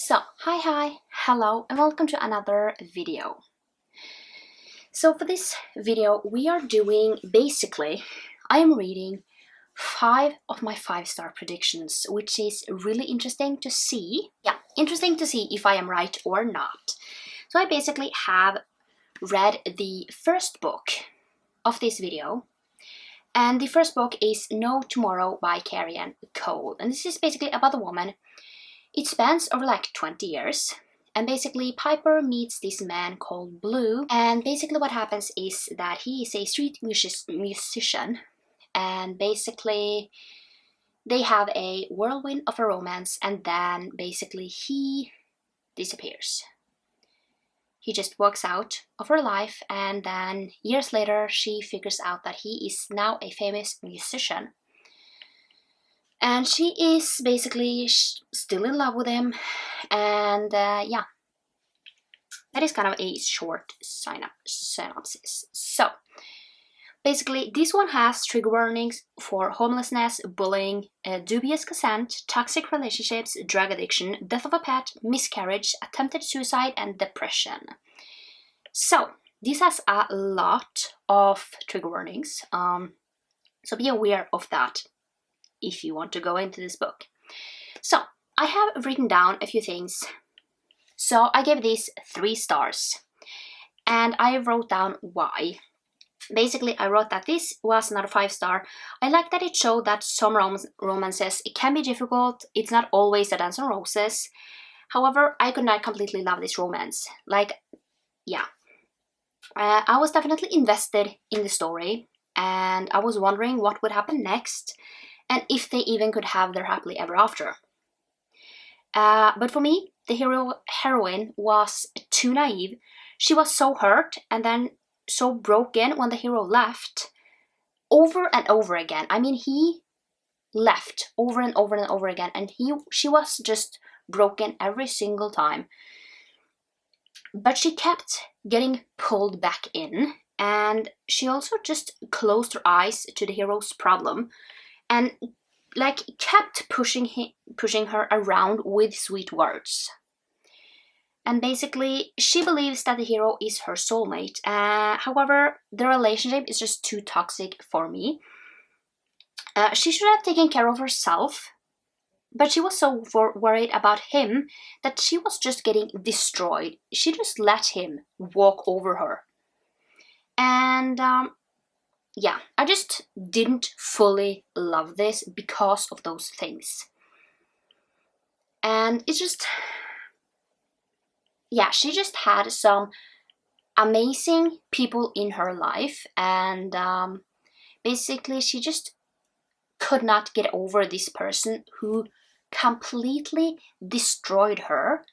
Hi, hello, and welcome to another video. So for this video, we are doing, I am reading 5 of my 5-star predictions, which is really interesting to see. Yeah, interesting to see if I am right or not. So I basically have read the first book of this video, and the first book is No Tomorrow by Carrie Ann Cole, and this is basically about a woman. It spans over like 20 years, and basically Piper meets this man called Blue, and basically what happens is that he is a street musician, and basically they have a whirlwind of a romance, and then basically he disappears. He just walks out of her life, and then years later she figures out that he is now a famous musician. And she is basically still in love with him, and yeah, that is kind of a short synopsis. So, basically, this one has trigger warnings for homelessness, bullying, dubious consent, toxic relationships, drug addiction, death of a pet, miscarriage, attempted suicide, and depression. So, this has a lot of trigger warnings, so be aware of that if you want to go into this book. So, I have written down a few things. So, I gave this 3 stars, and I wrote down why. Basically, I wrote that this was not a 5-star. I like that it showed that some romances, it can be difficult. It's not always a dance on roses. However, I could not completely love this romance. Like, yeah. I was definitely invested in the story, and I was wondering what would happen next, and if they even could have their happily ever after. But for me, the heroine was too naive. She was so hurt and then so broken when the hero left over and over again. I mean, he left over and over and over again, and she was just broken every single time. But she kept getting pulled back in, and she also just closed her eyes to the hero's problem and like kept pushing her around with sweet words. And basically, she believes that the hero is her soulmate. However, the relationship is just too toxic for me. She should have taken care of herself, but she was so worried about him that she was just getting destroyed. She just let him walk over her. And yeah, I just didn't fully love this because of those things. And it's just, yeah, she just had some amazing people in her life, and basically she just could not get over this person who completely destroyed her,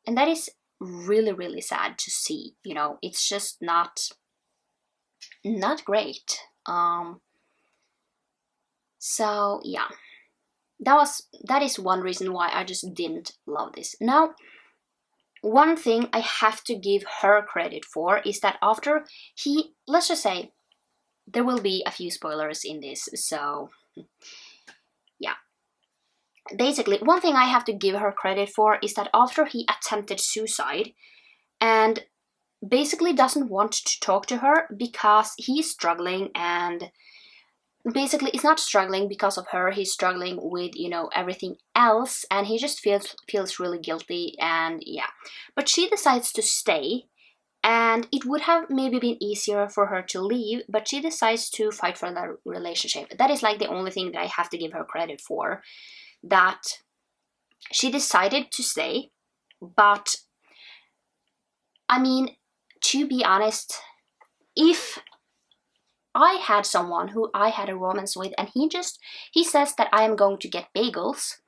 and that is really, really sad to see. You know, it's just not great. So yeah, that is one reason why I just didn't love this. Now, one thing I have to give her credit for is that after let's just say, there will be a few spoilers in this, so yeah. Basically, one thing I have to give her credit for is that after he attempted suicide and basically doesn't want to talk to her because he's struggling, and basically it's not struggling because of her, he's struggling with, you know, everything else, and he just feels really guilty, and yeah. But she decides to stay, and it would have maybe been easier for her to leave, but she decides to fight for the relationship. That is like the only thing that I have to give her credit for, that she decided to stay. But I mean, to be honest, if I had someone who I had a romance with, and he says that I am going to get bagels,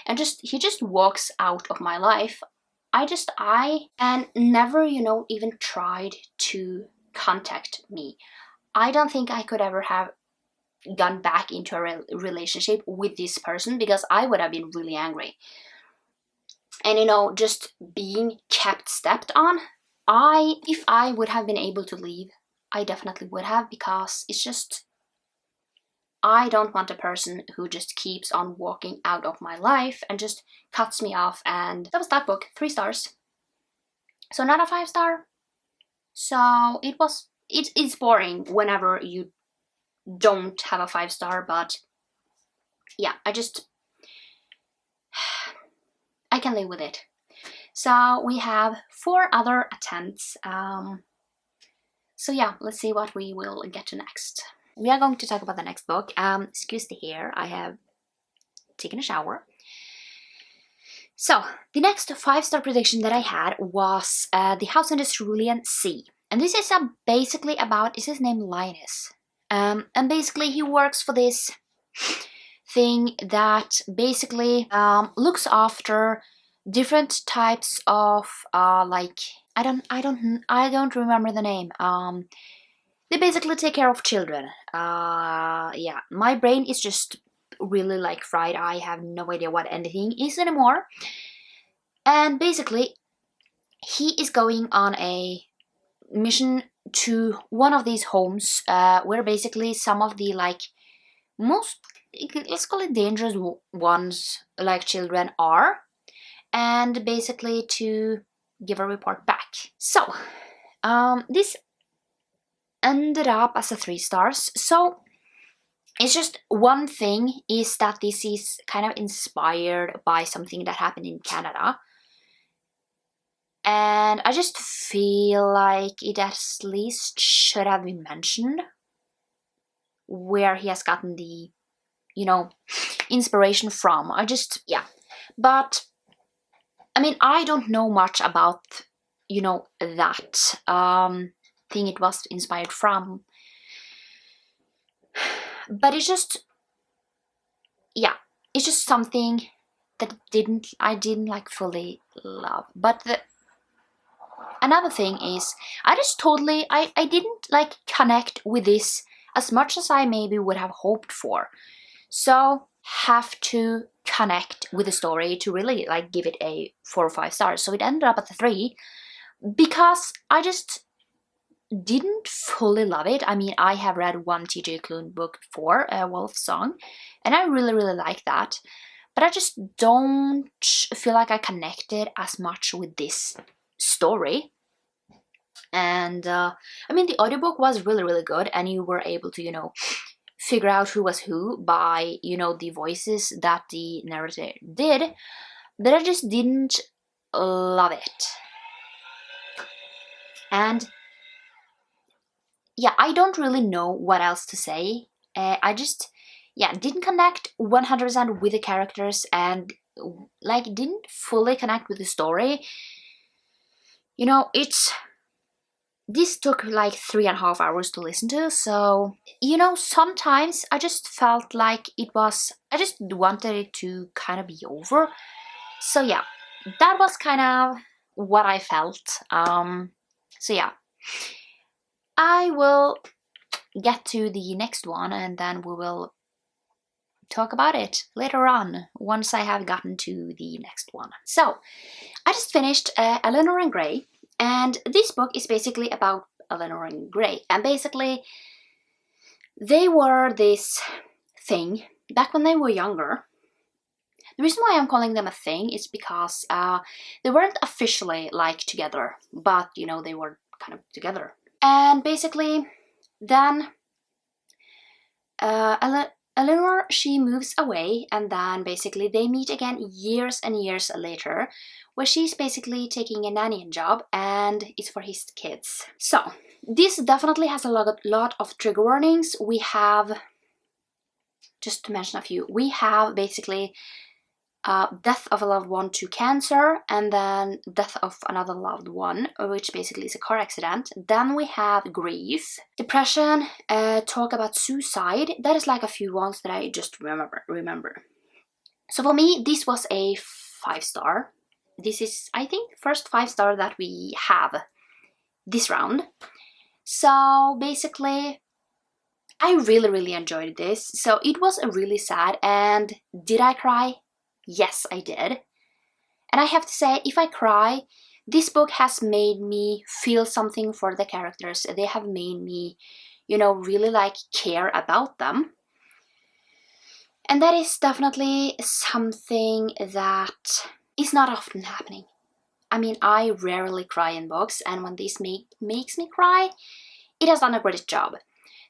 and he just walks out of my life, and never, you know, even tried to contact me, I don't think I could ever have gone back into a relationship with this person, because I would have been really angry. And, you know, just being stepped on, if I would have been able to leave, I definitely would have, because it's just, I don't want a person who just keeps on walking out of my life and just cuts me off. And that was that book, 3 stars. So not a 5-star. So it's boring whenever you don't have a 5-star, but yeah, I can live with it. So we have 4 other attempts. So yeah, let's see what we will get to next. We are going to talk about the next book. Excuse the hair, I have taken a shower. So the next 5-star prediction that I had was The House on the Cerulean Sea. And this is basically about, is his name Linus? And basically he works for this thing that basically looks after different types of like, I don't remember the name. They basically take care of children. Yeah, my brain is just really like fried. I have no idea what anything is anymore. And basically he is going on a mission to one of these homes where basically some of the like most, let's call it dangerous ones, like children, are, and basically to give a report back. So this ended up as a 3 stars. So it's just one thing is that this is kind of inspired by something that happened in Canada. And I just feel like it at least should have been mentioned where he has gotten the, you know, inspiration from. Yeah. But, I mean, I don't know much about, you know, that thing it was inspired from. But it's just, yeah, it's just something that I didn't like fully love. But another thing is, I didn't like connect with this as much as I maybe would have hoped for. So have to connect with the story to really like give it a 4 or 5 stars. So it ended up at a 3 because I just didn't fully love it. I mean, I have read one TJ Klune book before, Wolf's Song, and I really like that. But I just don't feel like I connected as much with this story. And I mean, the audiobook was really good, and you were able to, you know, figure out who was who by, you know, the voices that the narrator did. But I just didn't love it. And yeah, I don't really know what else to say. I just, yeah, didn't connect 100% with the characters, and like didn't fully connect with the story. You know, this took like 3.5 hours to listen to, so, you know, sometimes I just felt like I just wanted it to kind of be over. So yeah, that was kind of what I felt. So yeah, I will get to the next one and then we will talk about it later on once I have gotten to the next one. So I just finished Eleanor and Gray, and this book is basically about Eleanor and Gray, and basically they were this thing back when they were younger. The reason why I'm calling them a thing is because they weren't officially like together, but you know, they were kind of together. And basically then Eleanor, she moves away, and then basically they meet again years and years later, where she's basically taking a nannying job and it's for his kids. So this definitely has a lot of trigger warnings. We have, just to mention a few, we have basically death of a loved one to cancer, and then death of another loved one, which basically is a car accident. Then we have grief, depression, talk about suicide. That is like a few ones that I just remember. So for me, this was a 5-star. This is, I think, first 5-star that we have this round. So basically, I really enjoyed this. So it was really sad, and did I cry? Yes, I did. And I have to say, if I cry, this book has made me feel something for the characters. They have made me, you know, really like care about them. And that is definitely something that is not often happening. I mean, I rarely cry in books, and when this makes me cry, it has done a great job.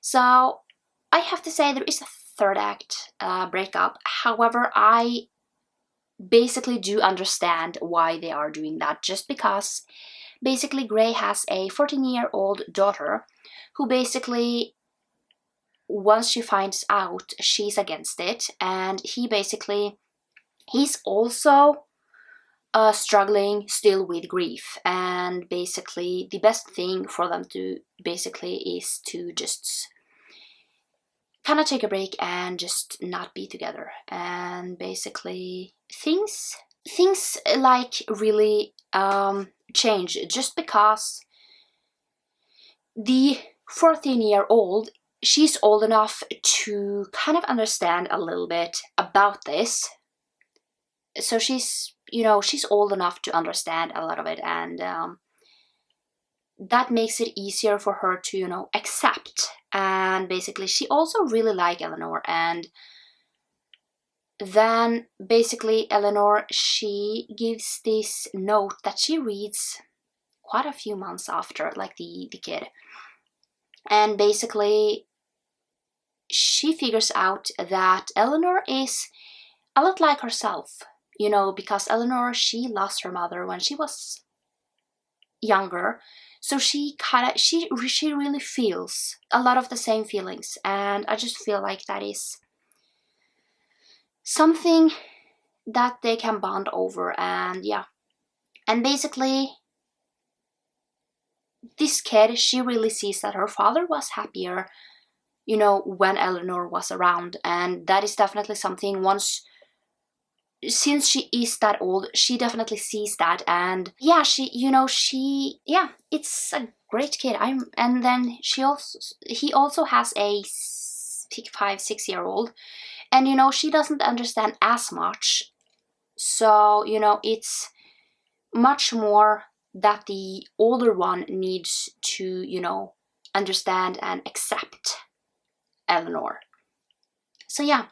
So I have to say there is a third act breakup. However, I basically do understand why they are doing that, just because basically Gray has a 14-year-old daughter who basically, once she finds out, she's against it, and he's also struggling still with grief, and basically the best thing for them to basically is to just kind of take a break and just not be together. And basically things like really change, just because the 14-year-old, she's old enough to kind of understand a little bit about this. So she's old enough to understand a lot of it, and that makes it easier for her to accept. And basically she also really liked Eleanor, and then basically Eleanor, she gives this note that she reads quite a few months after, like the kid. And basically she figures out that Eleanor is a lot like herself, because Eleanor, she lost her mother when she was younger. So she really feels a lot of the same feelings, and I just feel like that is something that they can bond over. And yeah, and basically this kid, she really sees that her father was happier when Eleanor was around, and that is definitely something, since she is that old, she definitely sees that. And yeah, it's a great kid. And then he also has a 5-6-year-old, and she doesn't understand as much. So it's much more that the older one needs to understand and accept Eleanor. So yeah,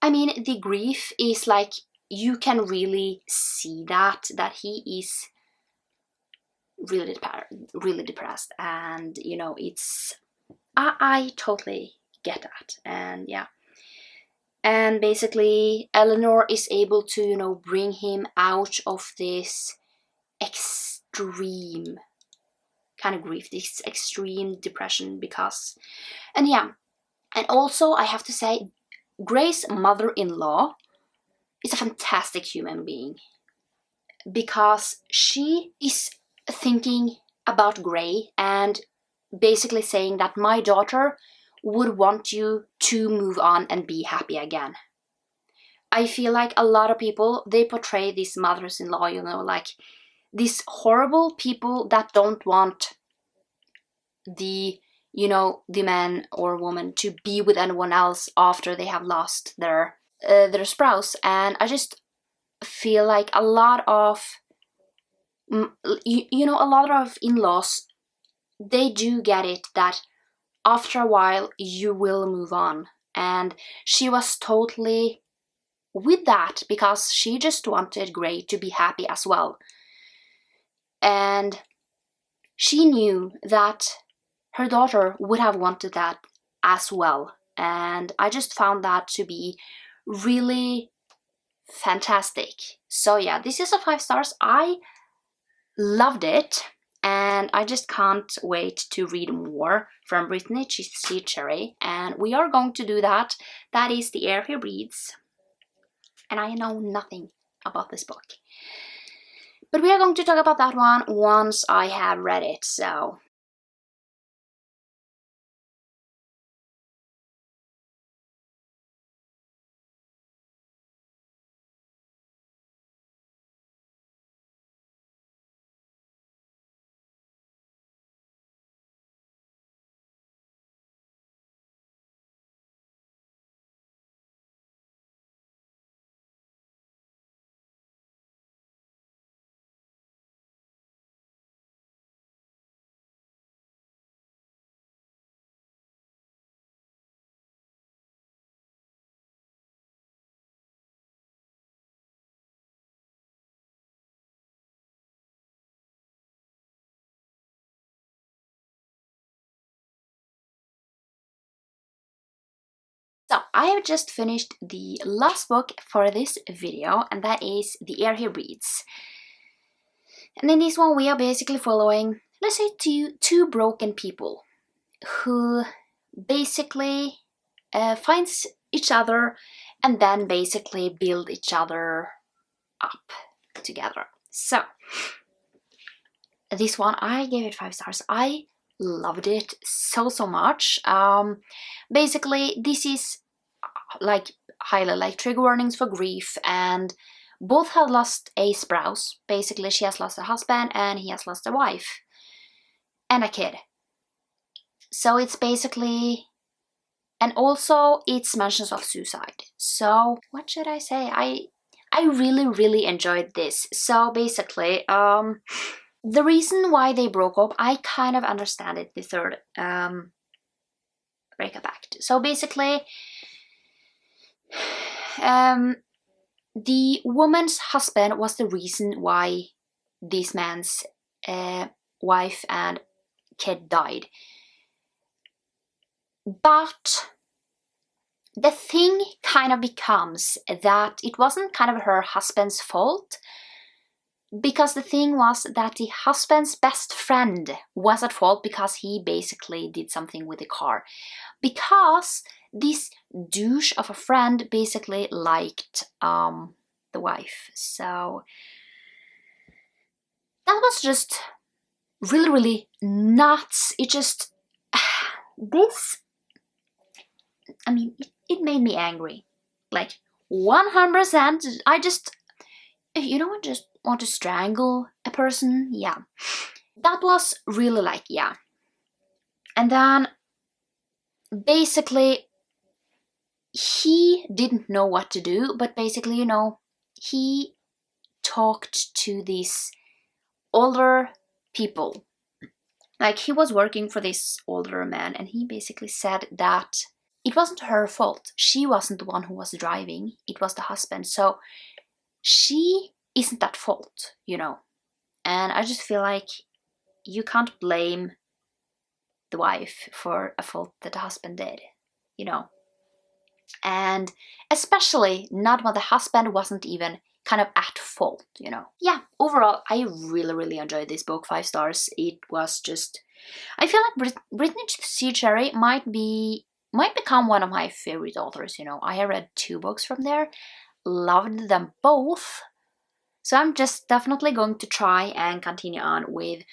I mean, the grief is like, you can really see that he is really depressed, and it's I totally get that. And yeah, and basically Eleanor is able to bring him out of this extreme kind of grief, this extreme depression, because, and yeah, and also I have to say, Gray's mother-in-law is a fantastic human being, because she is thinking about Gray and basically saying that my daughter would want you to move on and be happy again. I feel like a lot of people, they portray these mothers-in-law, like these horrible people that don't want the man or woman to be with anyone else after they have lost their spouse. And I just feel like a lot of a lot of in-laws, they do get it that after a while you will move on. And she was totally with that, because she just wanted Gray to be happy as well. And she knew that her daughter would have wanted that as well. And I just found that to be really fantastic. So yeah, this is a 5 stars. I loved it, and I just can't wait to read more from Brittany C. Cherry, and we are going to do that. That is The Air He Breathes, and I know nothing about this book, but we are going to talk about that one once I have read it. So So I have just finished the last book for this video, and that is The Air He Breathes. And in this one we are basically following, let's say, two broken people who basically finds each other and then basically build each other up together. So this one, I gave it 5 stars. I loved it so much. Basically this is like highly like trigger warnings for grief, and both have lost a spouse. Basically she has lost a husband and he has lost a wife and a kid. So it's basically, and also it's mentions of suicide. So what should I say? I really enjoyed this. So basically the reason why they broke up, I kind of understand it, the third breakup act. So basically the woman's husband was the reason why this man's wife and kid died. But the thing kind of becomes that it wasn't kind of her husband's fault, because the thing was that the husband's best friend was at fault because he basically did something with the car. Because this douche of a friend basically liked the wife. So that was just really nuts. It just this, I mean, it made me angry, like 100%. I just, you know, just want to strangle a person. Yeah, that was really like, yeah. And then basically he didn't know what to do, but basically, you know, he talked to these older people. Like he was working for this older man, and he basically said that it wasn't her fault. She wasn't the one who was driving, it was the husband. So she isn't at fault, you know. And I just feel like you can't blame the wife for a fault that the husband did, you know. And especially not when the husband wasn't even kind of at fault, you know. Yeah, overall I really enjoyed this book. 5 stars. It was just, I feel like Brittany C. Cherry might become one of my favorite authors, you know. I have read 2 books from there, loved them both. So I'm just definitely going to try and continue on with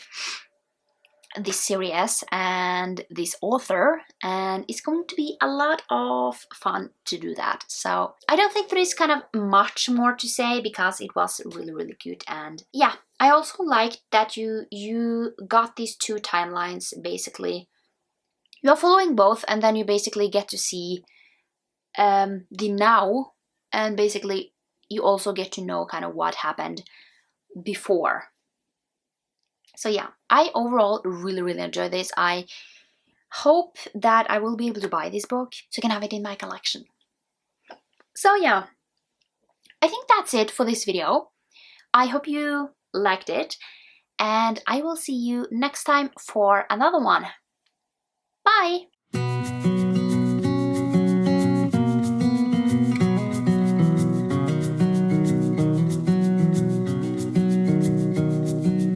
this series and this author, and it's going to be a lot of fun to do that. So I don't think there is kind of much more to say because it was really good. And yeah, I also liked that you got these 2 timelines. Basically you're following both, and then you basically get to see the now, and basically you also get to know kind of what happened before. So yeah, I overall really enjoyed this. I hope that I will be able to buy this book so I can have it in my collection. So yeah, I think that's it for this video. I hope you liked it, and I will see you next time for another one. Bye!